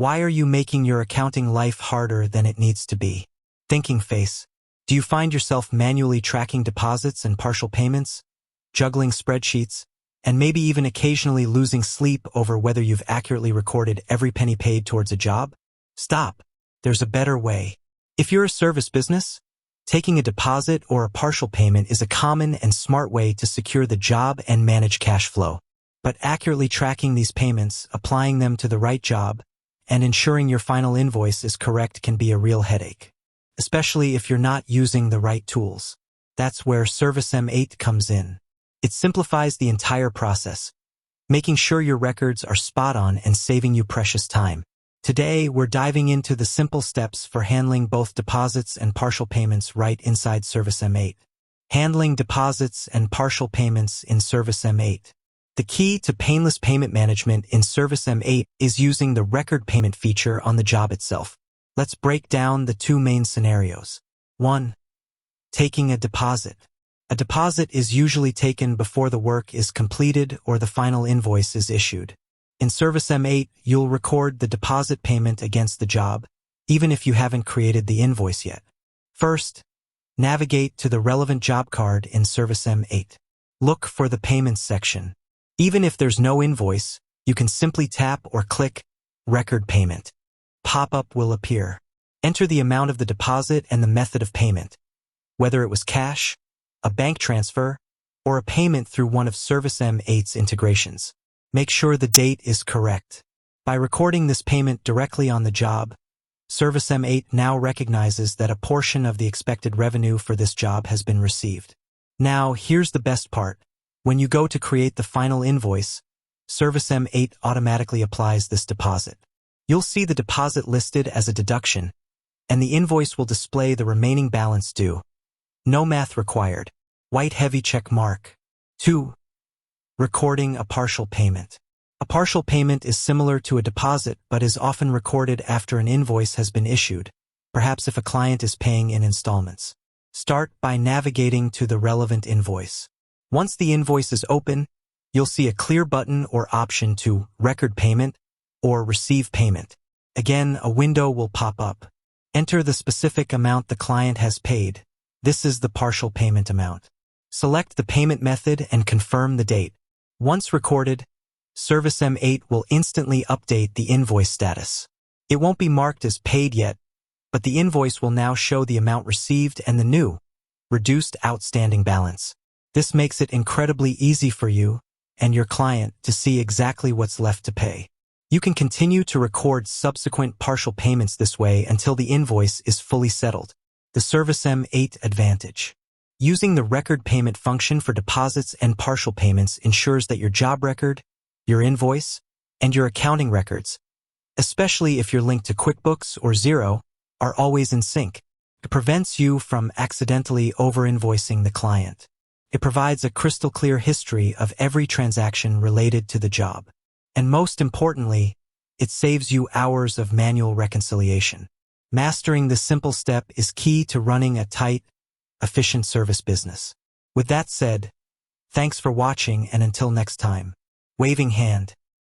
Why are you making your accounting life harder than it needs to be? Thinking face. Do you find yourself manually tracking deposits and partial payments, juggling spreadsheets, and maybe even occasionally losing sleep over whether you've accurately recorded every penny paid towards a job? Stop. There's a better way. If you're a service business, taking a deposit or a partial payment is a common and smart way to secure the job and manage cash flow. But accurately tracking these payments, applying them to the right job, and ensuring your final invoice is correct can be a real headache, especially if you're not using the right tools. That's where ServiceM8 comes in. It simplifies the entire process, making sure your records are spot on and saving you precious time. Today, we're diving into the simple steps for handling both deposits and partial payments right inside ServiceM8. Handling deposits and partial payments in ServiceM8. The key to painless payment management in ServiceM8 is using the record payment feature on the job itself. Let's break down the two main scenarios. 1. Taking a deposit. A deposit is usually taken before the work is completed or the final invoice is issued. In ServiceM8, you'll record the deposit payment against the job, even if you haven't created the invoice yet. First, navigate to the relevant job card in ServiceM8. Look for the Payments section. Even if there's no invoice, you can simply tap or click Record Payment. Pop-up will appear. Enter the amount of the deposit and the method of payment, whether it was cash, a bank transfer, or a payment through one of ServiceM8's integrations. Make sure the date is correct. By recording this payment directly on the job, ServiceM8 now recognizes that a portion of the expected revenue for this job has been received. Now, here's the best part. When you go to create the final invoice, ServiceM8 automatically applies this deposit. You'll see the deposit listed as a deduction, and the invoice will display the remaining balance due. No math required. White heavy check mark. 2. Recording a partial payment. A partial payment is similar to a deposit but is often recorded after an invoice has been issued, perhaps if a client is paying in installments. Start by navigating to the relevant invoice. Once the invoice is open, you'll see a clear button or option to Record Payment or Receive Payment. Again, a window will pop up. Enter the specific amount the client has paid. This is the partial payment amount. Select the payment method and confirm the date. Once recorded, ServiceM8 will instantly update the invoice status. It won't be marked as paid yet, but the invoice will now show the amount received and the new, reduced outstanding balance. This makes it incredibly easy for you and your client to see exactly what's left to pay. You can continue to record subsequent partial payments this way until the invoice is fully settled. The ServiceM8 advantage. Using the record payment function for deposits and partial payments ensures that your job record, your invoice, and your accounting records, especially if you're linked to QuickBooks or Xero, are always in sync. It prevents you from accidentally over-invoicing the client. It provides a crystal clear history of every transaction related to the job. And most importantly, it saves you hours of manual reconciliation. Mastering this simple step is key to running a tight, efficient service business. With that said, thanks for watching and until next time. Waving hand.